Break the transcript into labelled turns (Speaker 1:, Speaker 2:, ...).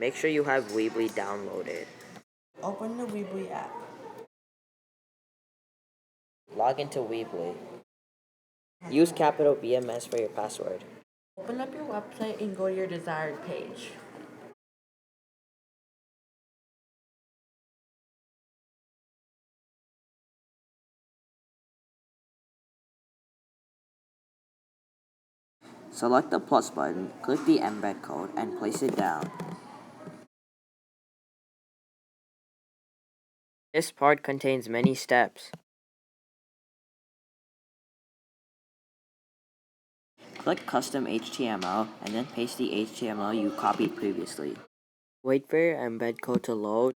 Speaker 1: Make sure you have Weebly downloaded.
Speaker 2: Open the Weebly app.
Speaker 1: Log into Weebly. Use capital BMS for your password.
Speaker 2: Open up your website and go to your desired page.
Speaker 1: Select the plus button, click the embed code, and place it down. This part contains many steps. Click Custom HTML and then paste the HTML you copied previously. Wait for your embed code to load.